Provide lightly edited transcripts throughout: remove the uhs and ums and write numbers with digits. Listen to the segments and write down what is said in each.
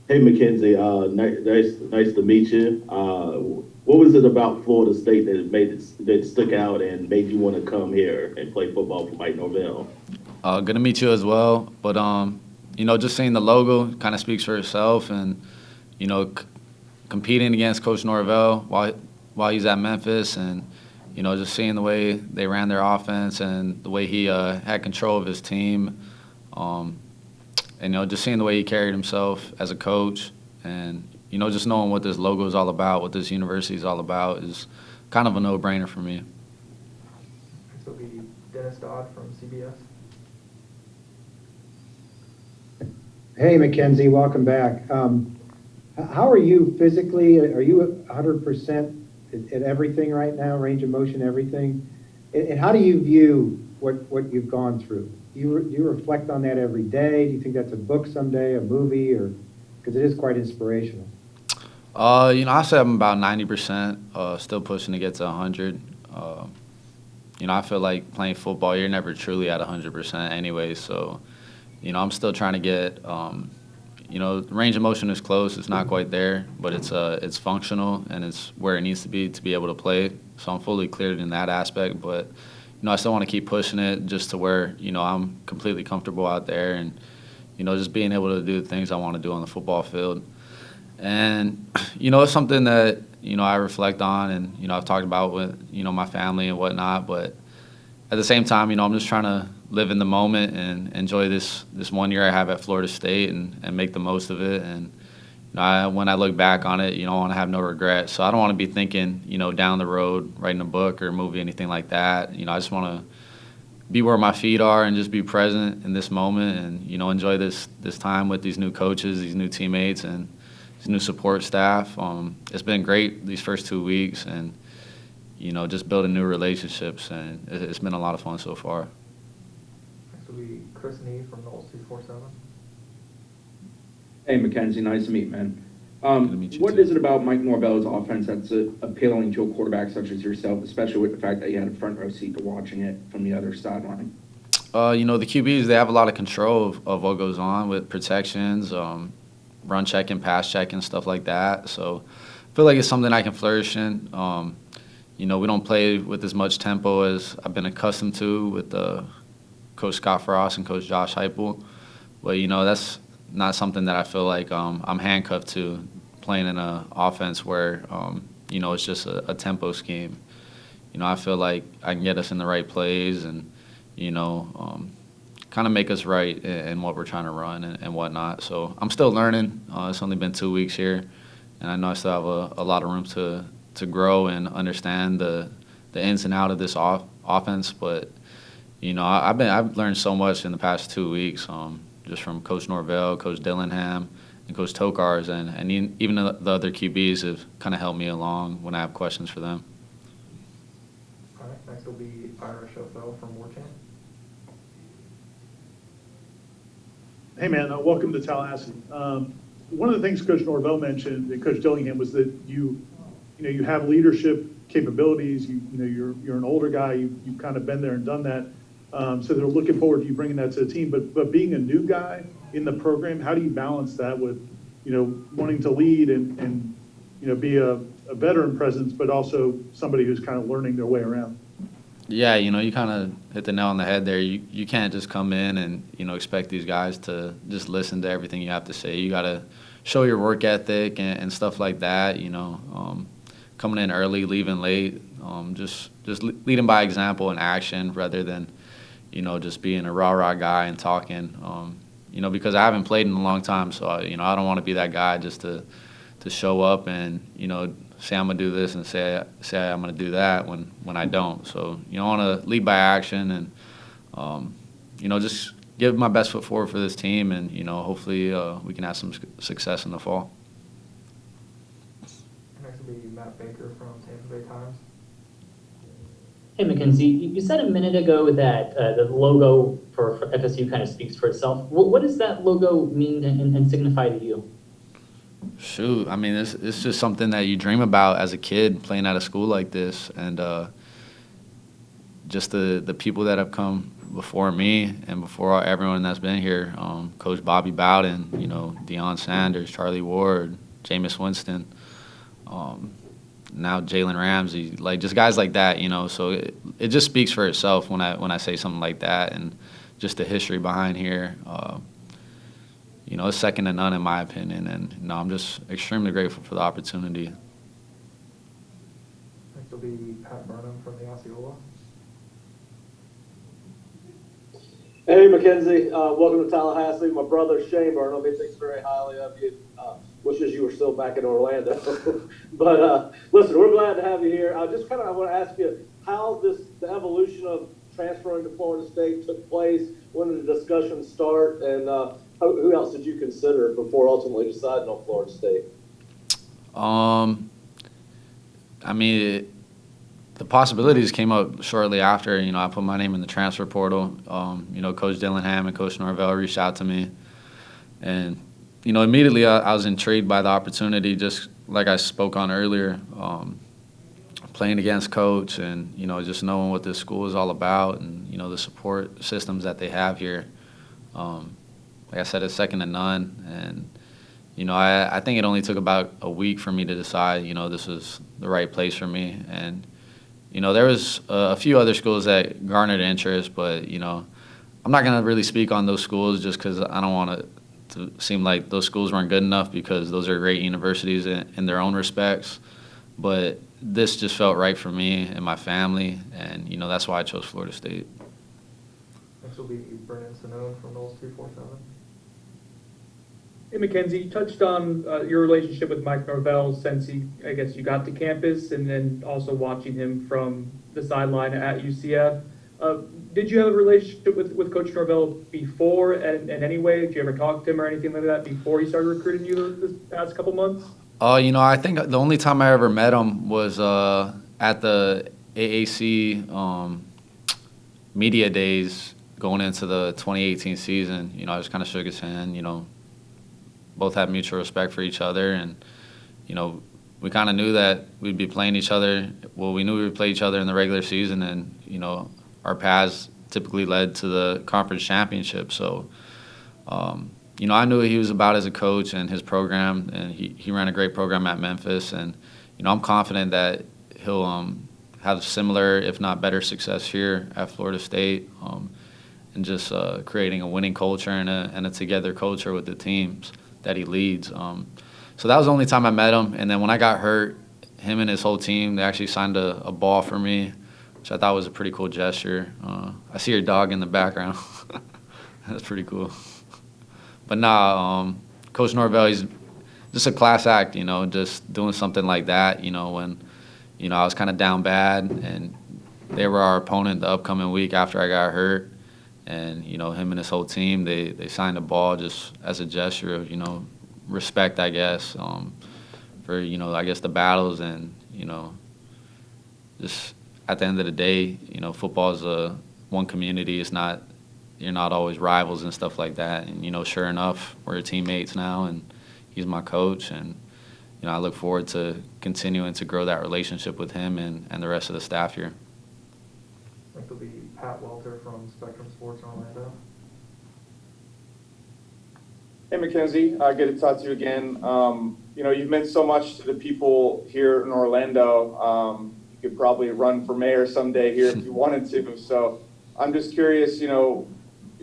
Hey, McKenzie. Nice to meet you. What was it about Florida State that stuck out and made you want to come here and play football for Mike Norvell? Good to meet you as well. But just seeing the logo kind of speaks for itself, and you know, c- competing against Coach Norvell while he's at Memphis, and just seeing the way they ran their offense and the way he had control of his team, um, and just seeing the way he carried himself as a coach, and just knowing what this logo is all about, what this university is all about, is kind of a no-brainer for me. This will be Dennis Dodd from CBS. Hey, McKenzie, welcome back. How are you physically? Are you 100% at everything right now, range of motion, everything? And how do you view what you've gone through? Do you reflect on that every day? Do you think that's a book someday, a movie, or because it is quite inspirational? I say I'm about 90%, still pushing to get to 100. Uh, I feel like playing football, you're never truly at 100% anyway. So, I'm still trying to get, the range of motion is close. It's not quite there, but it's functional and it's where it needs to be able to play. So I'm fully cleared in that aspect. But, I still want to keep pushing it just to where, I'm completely comfortable out there and, just being able to do the things I want to do on the football field. And, it's something that, I reflect on and, I've talked about with, my family and whatnot. But at the same time, I'm just trying to live in the moment and enjoy this 1 year I have at Florida State and make the most of it. And, when I look back on it, I want to have no regret. So I don't want to be thinking, down the road, writing a book or a movie, anything like that. I just want to be where my feet are and just be present in this moment and, enjoy this time with these new coaches, these new teammates, and his new support staff. It's been great these first 2 weeks, and just building new relationships, and it's been a lot of fun so far. Next will be Chris Nee from Knowles 247. Hey, McKenzie, nice to meet, man. Good to meet you What too. is it about Mike Norvell's offense that's appealing to a quarterback such as yourself, especially with the fact that you had a front row seat to watching it from the other sideline? The QBs, they have a lot of control of what goes on with protections, run checking, pass checking, stuff like that. So I feel like it's something I can flourish in. We don't play with as much tempo as I've been accustomed to with Coach Scott Frost and Coach Josh Heupel. But, that's not something that I feel like I'm handcuffed to playing in an offense where, it's just a tempo scheme. I feel like I can get us in the right plays and, kind of make us right in what we're trying to run and whatnot. So I'm still learning. It's only been 2 weeks here, and I know I still have a lot of room to grow and understand the ins and outs of this offense. But I've learned so much in the past 2 weeks, just from Coach Norvell, Coach Dillingham, and Coach Tokars, and even the other QBs have kind of helped me along when I have questions for them. All right, next will be Ira Schofel from War Chant. Hey, man, welcome to Tallahassee. One of the things Coach Norvell mentioned and Coach Dillingham was that you have leadership capabilities. You're an older guy. You've kind of been there and done that. So they're looking forward to you bringing that to the team. But being a new guy in the program, how do you balance that with, wanting to lead and be a veteran presence, but also somebody who's kind of learning their way around? Yeah, you kind of hit the nail on the head there. You can't just come in and, expect these guys to just listen to everything you have to say. You got to show your work ethic and stuff like that, coming in early, leaving late, just leading by example and action rather than, just being a rah-rah guy and talking, because I haven't played in a long time. So, I don't want to be that guy just to show up and, say I'm going to do this and say I'm going to do that when I don't. So, I want to lead by action and, just give my best foot forward for this team and, hopefully we can have some success in the fall. Next will be Matt Baker from Tampa Bay Times. Hey, McKenzie, you said a minute ago that the logo for FSU kind of speaks for itself. What does that logo mean and signify to you? Shoot, I mean, it's just something that you dream about as a kid playing at a school like this, and just the people that have come before me and before everyone that's been here, Coach Bobby Bowden, Deion Sanders, Charlie Ward, Jameis Winston, now Jalen Ramsey, like just guys like that, So it just speaks for itself when I say something like that, and just the history behind here. It's second to none in my opinion, and I'm just extremely grateful for the opportunity. Next will be Pat Burnham from the Osceola. Hey, McKenzie. Welcome to Tallahassee. My brother, Shane Burnham, he thinks very highly of you. Wishes you were still back in Orlando. But listen, we're glad to have you here. I just want to ask you how the evolution of transferring to Florida State took place. When did the discussion start? And who else did you consider before ultimately deciding on Florida State? The possibilities came up shortly after. I put my name in the transfer portal. Coach Dillingham and Coach Norvell reached out to me. And, immediately I was intrigued by the opportunity, just like I spoke on earlier, playing against Coach and, just knowing what this school is all about and, the support systems that they have here. Like I said, it's second to none. And, I think it only took about a week for me to decide, this was the right place for me. And, there was a few other schools that garnered interest, but, I'm not going to really speak on those schools just because I don't want it to seem like those schools weren't good enough, because those are great universities in their own respects. But this just felt right for me and my family, and, that's why I chose Florida State. Next will be Brennan Sinone from Knowles 247. Hey, McKenzie, you touched on your relationship with Mike Norvell since you got to campus, and then also watching him from the sideline at UCF. Did you have a relationship with Coach Norvell before, and any way? Did you ever talk to him or anything like that before he started recruiting you this past couple months? I think the only time I ever met him was at the AAC media days going into the 2018 season. I just kind of shook his hand, both had mutual respect for each other, and we kind of knew that we'd be playing each other. Well, we knew we would play each other in the regular season, and our paths typically led to the conference championship. So I knew what he was about as a coach and his program, and he ran a great program at Memphis, and I'm confident that he'll have similar, if not better, success here at Florida State, and just creating a winning culture and a together culture with the teams that he leads. So that was the only time I met him. And then when I got hurt, him and his whole team, they actually signed a ball for me, which I thought was a pretty cool gesture. I see your dog in the background. That's pretty cool. But Coach Norvell, he's just a class act, just doing something like that, when, I was kind of down bad, and they were our opponent the upcoming week after I got hurt. And, him and his whole team, they signed a ball just as a gesture of, respect, I guess, for, the battles. And, just at the end of the day, football is one community. It's not, you're not always rivals and stuff like that. And, sure enough, we're teammates now, and he's my coach. And, I look forward to continuing to grow that relationship with him and the rest of the staff here. Next will be Pat Welter from Spectrum Sports in Orlando. Hey, McKenzie, good to talk to you again. You've meant so much to the people here in Orlando. You could probably run for mayor someday here if you wanted to. So I'm just curious,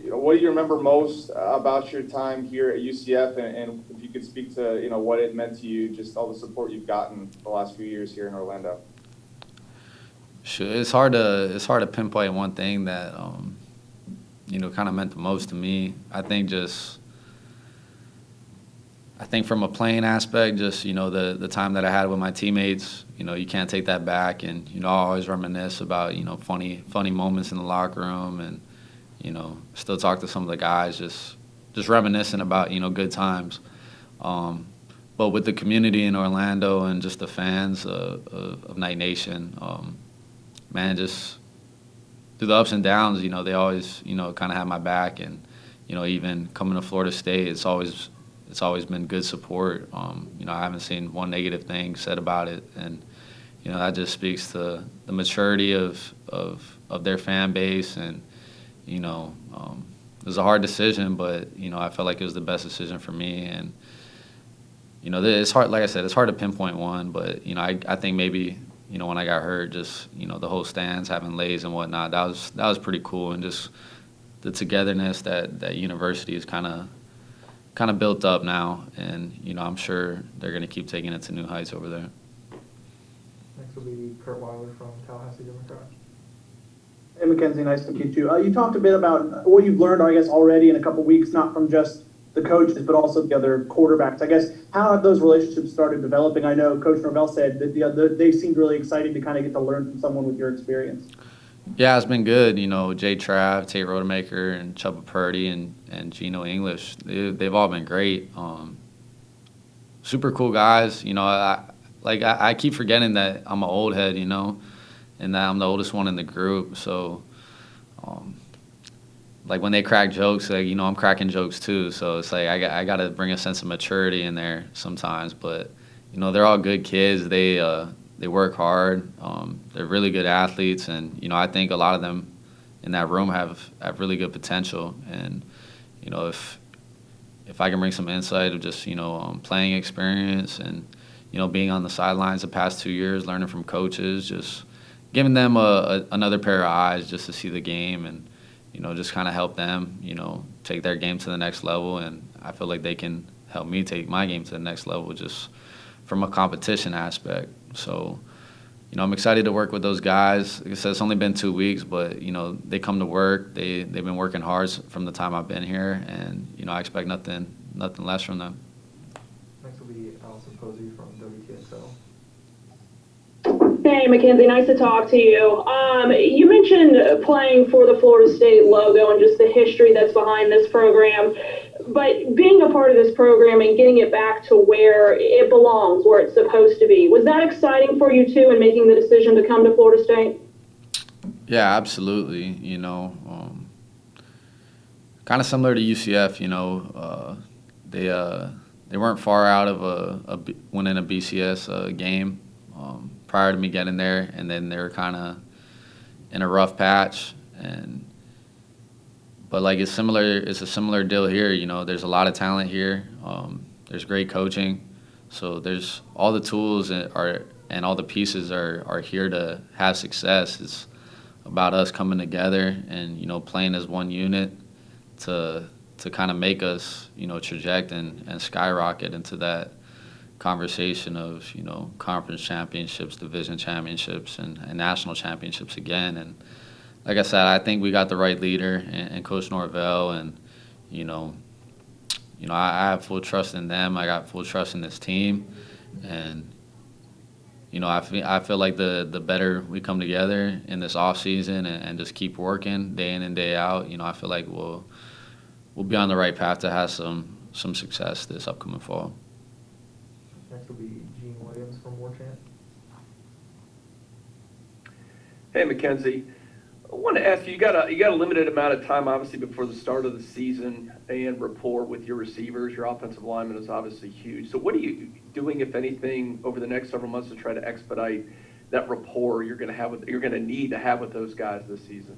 what do you remember most about your time here at UCF, and if you could speak to, what it meant to you, just all the support you've gotten the last few years here in Orlando. Sure, it's hard to pinpoint one thing that kind of meant the most to me. I think from a playing aspect, just the time that I had with my teammates, you can't take that back, and I always reminisce about funny moments in the locker room, and still talk to some of the guys, just reminiscing about good times. But with the community in Orlando and just the fans of Night Nation, man, just through the ups and downs, they always, kind of have my back. And, even coming to Florida State, it's always been good support. I haven't seen one negative thing said about it. And, that just speaks to the maturity of their fan base. And, was a hard decision, but, I felt like it was the best decision for me. And, it's hard, like I said, it's hard to pinpoint one, but, I think maybe, when I got hurt, just, the whole stands, having lays and whatnot, that was pretty cool. And just the togetherness that university is kind of built up now. And, I'm sure they're going to keep taking it to new heights over there. Next will be Kurt Weiler from Tallahassee Democrat. Hey, McKenzie, nice to meet you. You talked a bit about what you've learned, I guess, already in a couple weeks, not from just the coaches, but also the other quarterbacks. I guess, how have those relationships started developing? I know Coach Norvell said that they seemed really excited to kind of get to learn from someone with your experience. Yeah, it's been good. Jay Trav, Tate Rodemaker, and Chubba Purdy, and Gino English. They've all been great. Super cool guys. I keep forgetting that I'm an old head, and that I'm the oldest one in the group. So, when they crack jokes, I'm cracking jokes too. So it's like I got to bring a sense of maturity in there sometimes. But, they're all good kids. They work hard. They're really good athletes. And, I think a lot of them in that room have really good potential. And, if I can bring some insight of just, playing experience and, being on the sidelines the past 2 years, learning from coaches, just giving them another pair of eyes just to see the game and, just kind of help them, take their game to the next level. And I feel like they can help me take my game to the next level just from a competition aspect. So, I'm excited to work with those guys. Like I said, it's only been 2 weeks, but, they come to work. They've been working hard from the time I've been here, and, I expect nothing less from them. Next will be Allison Posey from WTSL. Hey, McKenzie, nice to talk to you. You mentioned playing for the Florida State logo and just the history that's behind this program. But being a part of this program and getting it back to where it belongs, where it's supposed to be, was that exciting for you too in making the decision to come to Florida State? Yeah, absolutely. Kind of similar to UCF, they weren't far out of winning a BCS game prior to me getting there, and then they were kind of in a rough patch. But it's a similar deal here. There's a lot of talent here. There's great coaching, so there's all the tools and all the pieces are here to have success. It's about us coming together and playing as one unit to kind of make us traject and skyrocket into that conversation of conference championships, division championships, and national championships again. And like I said, I think we got the right leader and Coach Norvell, and I have full trust in them. I got full trust in this team, and I feel like the better we come together in this off season and just keep working day in and day out, I feel like we'll be on the right path to have some success this upcoming fall. Next will be Gene Williams from Warchant. Hey, McKenzie. I want to ask you, you got a limited amount of time, obviously, before the start of the season, and rapport with your receivers. Your offensive lineman is obviously huge. So what are you doing, if anything, over the next several months to try to expedite that rapport you're going to need to have with those guys this season?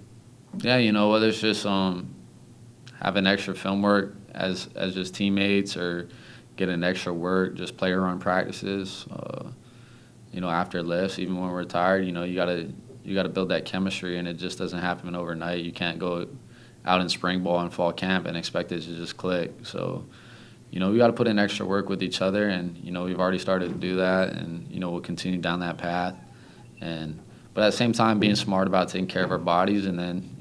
Yeah, whether it's just having extra film work as just teammates, or getting extra work, just player run practices, after lifts, even when we're tired, you got to build that chemistry, and it just doesn't happen overnight. You can't go out in spring ball and fall camp and expect it to just click. So, we got to put in extra work with each other, and, we've already started to do that, and, we'll continue down that path. But at the same time, being smart about taking care of our bodies, and then,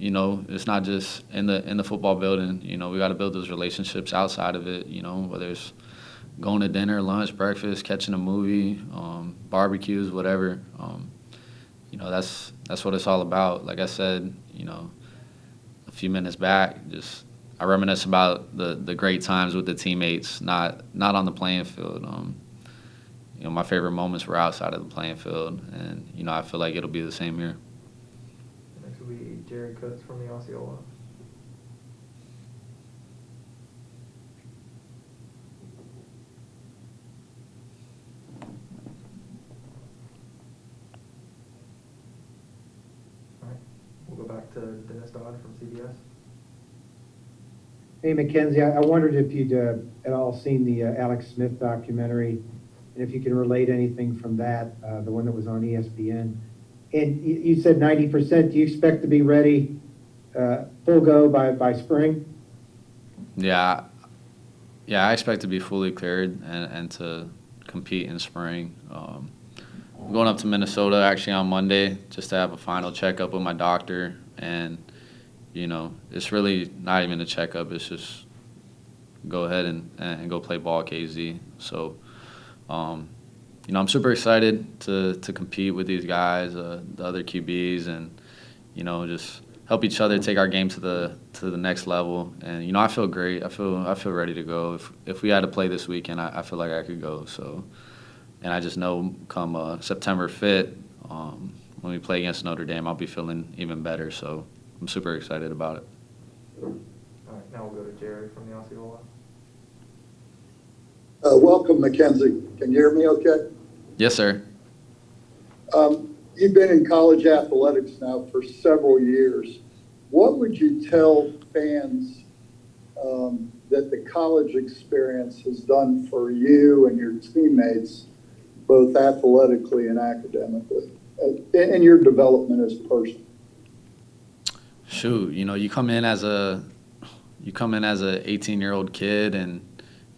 it's not just in the football building. We got to build those relationships outside of it, whether it's going to dinner, lunch, breakfast, catching a movie, barbecues, whatever. That's what it's all about. Like I said, a few minutes back, just I reminisce about the great times with the teammates, not on the playing field. My favorite moments were outside of the playing field, and I feel like it'll be the same here. Next will be Jerry Kutz from the Osceola. All right, we'll go back to Dennis Dodd from CBS. Hey, McKenzie, I wondered if you'd at all seen the Alex Smith documentary, and if you can relate anything from that, the one that was on ESPN. And you said 90%. Do you expect to be ready full go by spring? Yeah, I expect to be fully cleared and to compete in spring. I'm going up to Minnesota actually on Monday just to have a final checkup with my doctor, and it's really not even a checkup. It's just go ahead and go play ball at KZ. So, I'm super excited to compete with these guys, the other QBs, and just help each other take our game to the next level. And I feel great. I feel ready to go. If we had to play this weekend, I feel like I could go. So, and I just know come September 5th, when we play against Notre Dame, I'll be feeling even better. So I'm super excited about it. All right, now we'll go to Jerry from the Osceola. Welcome, McKenzie. Can you hear me okay? Yes, sir. You've been in college athletics now for several years. What would you tell fans that the college experience has done for you and your teammates, both athletically and academically, in your development as a person? Shoot, you come in as a 18-year-old kid, and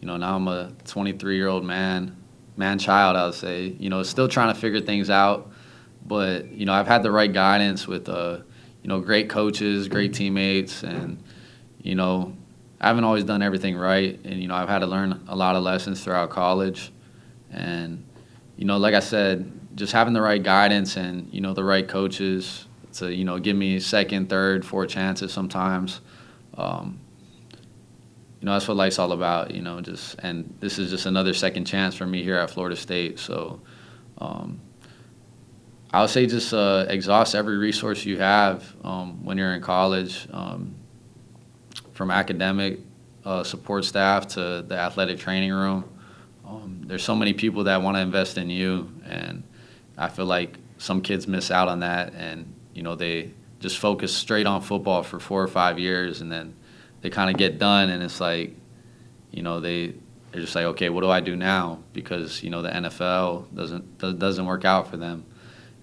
now I'm a 23-year-old man-child, I would say. Still trying to figure things out, but I've had the right guidance with great coaches, great teammates, and I haven't always done everything right, and I've had to learn a lot of lessons throughout college, and like I said, just having the right guidance and the right coaches to give me second, third, fourth chances sometimes. That's what life's all about, and this is just another second chance for me here at Florida State. So I would say just exhaust every resource you have when you're in college, from academic support staff to the athletic training room. There's so many people that want to invest in you, and I feel like some kids miss out on that, and they just focus straight on football for 4 or 5 years, and then they kind of get done, and it's like, they're just like, okay, what do I do now? Because the NFL doesn't work out for them,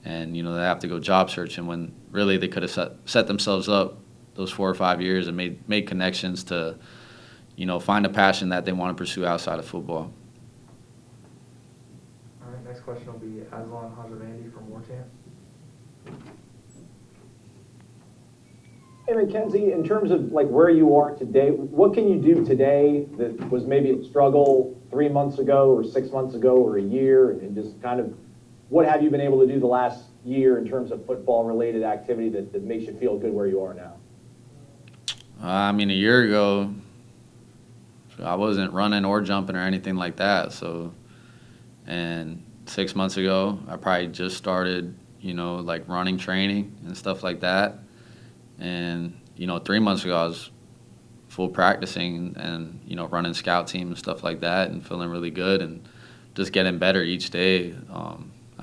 and they have to go job searching when really they could have set themselves up those 4 or 5 years and made connections to find a passion that they want to pursue outside of football. All right, next question will be Aslan Hajavandi from Warchant. Hey, McKenzie, in terms of where you are today, what can you do today that was maybe a struggle 3 months ago or 6 months ago or a year, and just kind of what have you been able to do the last year in terms of football-related activity that makes you feel good where you are now? A year ago, I wasn't running or jumping or anything like that. So, and 6 months ago, I probably just started, running training and stuff like that. And, 3 months ago, I was full practicing and, running scout team and stuff like that and feeling really good and just getting better each day.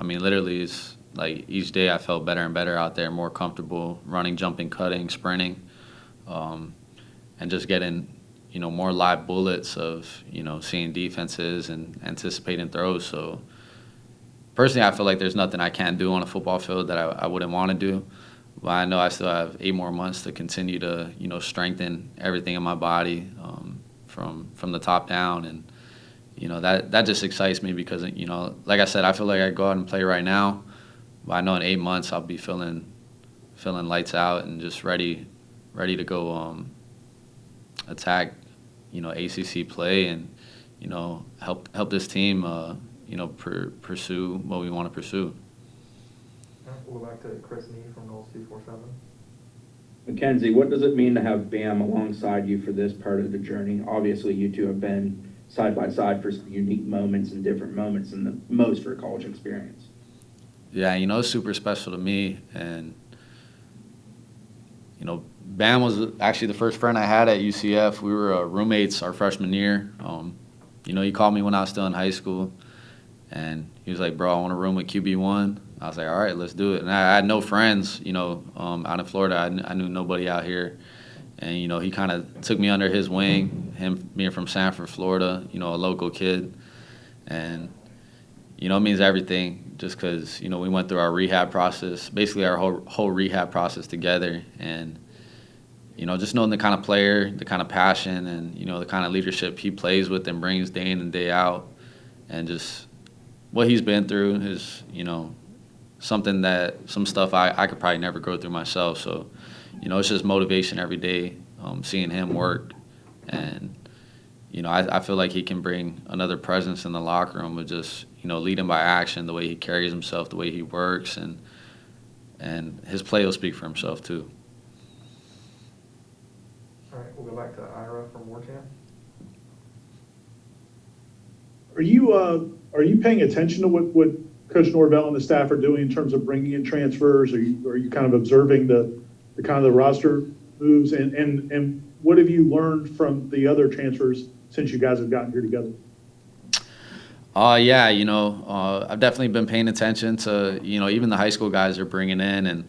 Literally, it's like each day I felt better and better out there, more comfortable running, jumping, cutting, sprinting, and just getting, more live bullets of, seeing defenses and anticipating throws. So personally, I feel like there's nothing I can't do on a football field that I wouldn't want to do. But I know I still have 8 more months to continue to, strengthen everything in my body from the top down. And, that just excites me because, like I said, I feel like I go out and play right now. But I know in 8 months I'll be feeling lights out and just ready to go attack, ACC play and, help this team, pursue what we want to pursue. We'll go back to Chris Nee from Knowles 247. McKenzie, what does it mean to have Bam alongside you for this part of the journey? Obviously, you two have been side by side for some unique moments and different moments in the most for a college experience. Yeah, it's super special to me. And, Bam was actually the first friend I had at UCF. We were roommates our freshman year. He called me when I was still in high school. And he was like, bro, I want to room with QB1. I was like, all right, let's do it. And I had no friends, out in Florida. I knew nobody out here. And, he kind of took me under his wing, him being from Sanford, Florida, a local kid. And, it means everything just because, we went through our rehab process, basically our whole rehab process together. And, just knowing the kind of player, the kind of passion, and, the kind of leadership he plays with and brings day in and day out, and just what he's been through is, some stuff I could probably never go through myself. So, it's just motivation every day, seeing him work. And, I feel like he can bring another presence in the locker room with just, leading by action, the way he carries himself, the way he works, and his play will speak for himself too. All right, we'll go back to Ira from Warchant. Are you paying attention to what Coach Norvell and the staff are doing in terms of bringing in transfers? Are you kind of observing the kind of the roster moves, and what have you learned from the other transfers since you guys have gotten here together? Yeah, I've definitely been paying attention to, even the high school guys are bringing in, and,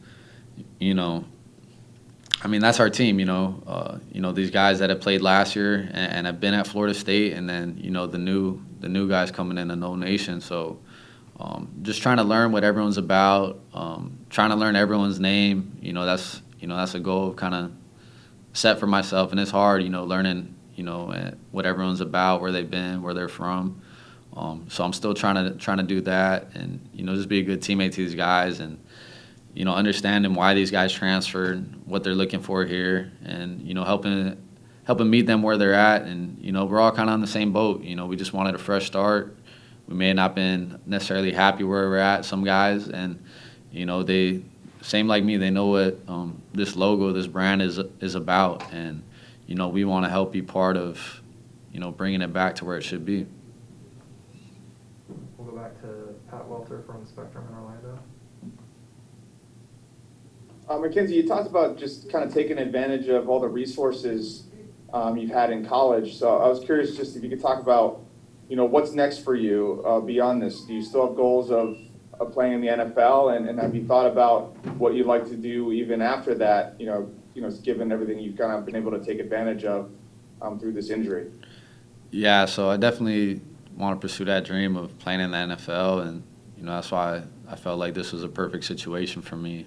that's our team, these guys that have played last year and have been at Florida State, and then, the new guys coming in, the No Nation. So just trying to learn what everyone's about, trying to learn everyone's name, that's a goal kind of set for myself, and it's hard, learning, what everyone's about, where they've been, where they're from. So I'm still trying to do that, and just be a good teammate to these guys, and understanding why these guys transferred, what they're looking for here, and helping meet them where they're at. And we're all kind of on the same boat. We just wanted a fresh start. We may have not been necessarily happy where we're at, some guys, and they same like me. They know what this logo, this brand is about, and we want to help be part of bringing it back to where it should be. We'll go back to Pat Welter from Spectrum in Orlando. McKenzie, you talked about just kind of taking advantage of all the resources you've had in college. So I was curious just if you could talk about, what's next for you beyond this. Do you still have goals of playing in the NFL, and have you thought about what you'd like to do even after that, given everything you've kind of been able to take advantage of through this injury? Yeah, so I definitely want to pursue that dream of playing in the NFL, and that's why I felt like this was a perfect situation for me.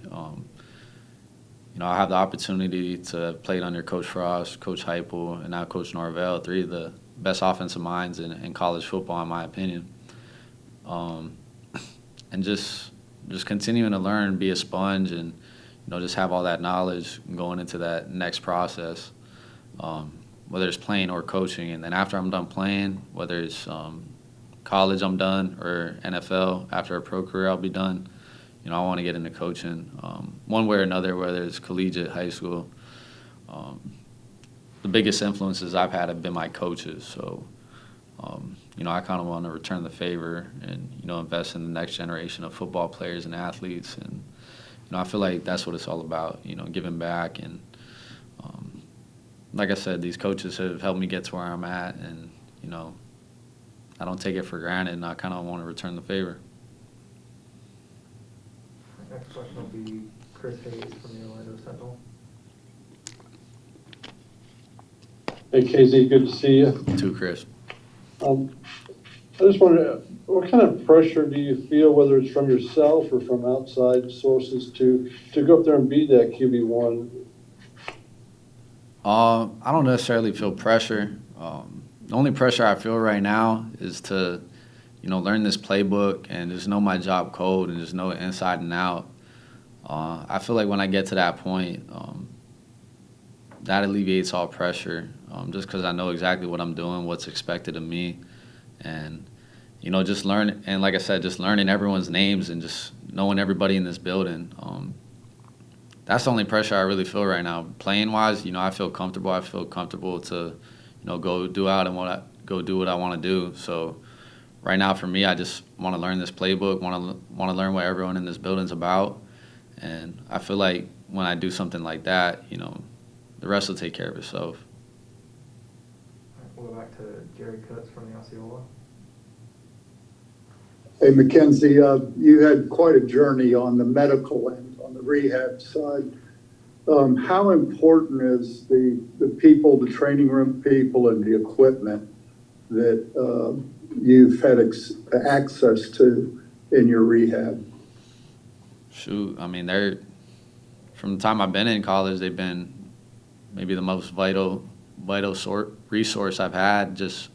I have the opportunity to play under Coach Frost, Coach Heupel, and now Coach Norvell, three of the best offensive minds in college football, in my opinion. And just continuing to learn, be a sponge, and just have all that knowledge going into that next process, whether it's playing or coaching. And then after I'm done playing, whether it's college I'm done or NFL, after a pro career I'll be done, I want to get into coaching one way or another, whether it's collegiate, high school. The biggest influences I've had have been my coaches. So, I kind of want to return the favor and, invest in the next generation of football players and athletes. And, I feel like that's what it's all about, giving back. And like I said, these coaches have helped me get to where I'm at. And, I don't take it for granted, and I kind of want to return the favor. Next question will be Chris Hayes from the Orlando Sentinel. Hey, KZ, good to see you. You too, Chris. I just wonder, what kind of pressure do you feel, whether it's from yourself or from outside sources, to go up there and be that QB1? I don't necessarily feel pressure. The only pressure I feel right now is to, learn this playbook and just know my job code and just know it inside and out. I feel like when I get to that point, that alleviates all pressure, just because I know exactly what I'm doing, what's expected of me, and just learn. And like I said, just learning everyone's names and just knowing everybody in this building. That's the only pressure I really feel right now. Playing wise, I feel comfortable. I feel comfortable to, go do out and go do what I want to do. So right now for me, I just want to learn this playbook. Want to learn what everyone in this building's about, and I feel like when I do something like that, the rest will take care of itself. We'll go back to Jerry Kutz from the Osceola. Hey, McKenzie, you had quite a journey on the medical end, on the rehab side. How important is the people, the training room people and the equipment that you've had access to in your rehab? Shoot, I mean, from the time I've been in college, they've been maybe the most vital resource I've had, just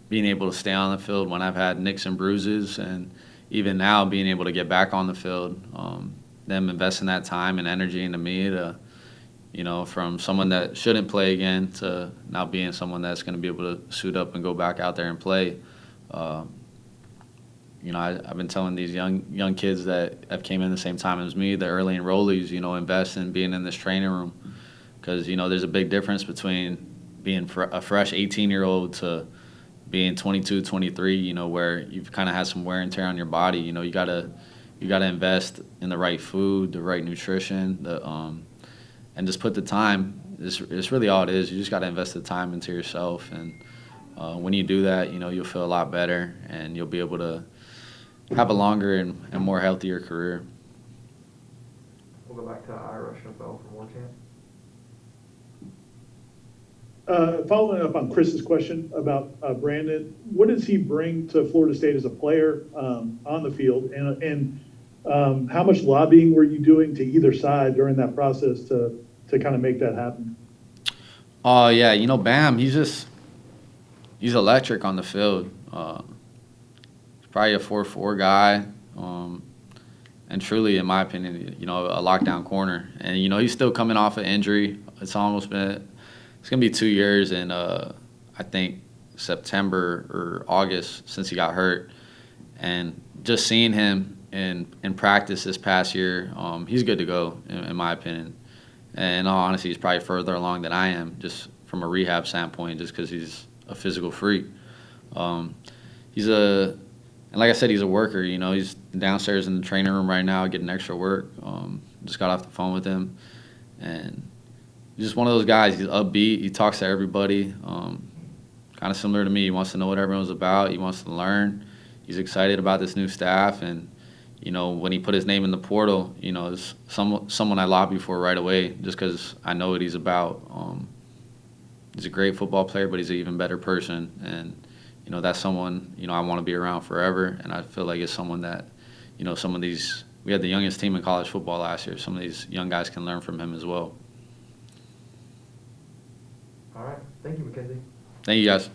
being able to stay on the field when I've had nicks and bruises, and even now being able to get back on the field. Them investing that time and energy into me to, from someone that shouldn't play again to now being someone that's going to be able to suit up and go back out there and play. I've been telling these young kids that have came in the same time as me, the early enrollees, invest in being in this training room, because there's a big difference between being a fresh 18-year-old to being 22, 23. Where you've kind of had some wear and tear on your body. You gotta invest in the right food, the right nutrition, and just put the time. It's really all it is. You just gotta invest the time into yourself, and when you do that, you'll feel a lot better, and you'll be able to have a longer and more healthier career. We'll go back to Ira Chappelle from War Chant. Following up on Chris's question about Brandon, what does he bring to Florida State as a player on the field, and how much lobbying were you doing to either side during that process to kind of make that happen? Yeah, Bam, he's electric on the field. He's probably a 4'4" guy, and truly, in my opinion, a lockdown corner. And he's still coming off an injury. It's going to be 2 years in, I think, September or August since he got hurt. And just seeing him in practice this past year, he's good to go, in my opinion. And in all honesty, he's probably further along than I am, just from a rehab standpoint, just because he's a physical freak. And like I said, he's a worker. He's downstairs in the training room right now getting extra work. Just got off the phone with him. And he's just one of those guys. He's upbeat. He talks to everybody. Kind of similar to me. He wants to know what everyone's about. He wants to learn. He's excited about this new staff. And, when he put his name in the portal, it's someone I lobby for right away, just because I know what he's about. He's a great football player, but he's an even better person. And, that's someone, I want to be around forever. And I feel like it's someone that, some of these, we had the youngest team in college football last year. Some of these young guys can learn from him as well. All right. Thank you, McKenzie. Thank you, guys.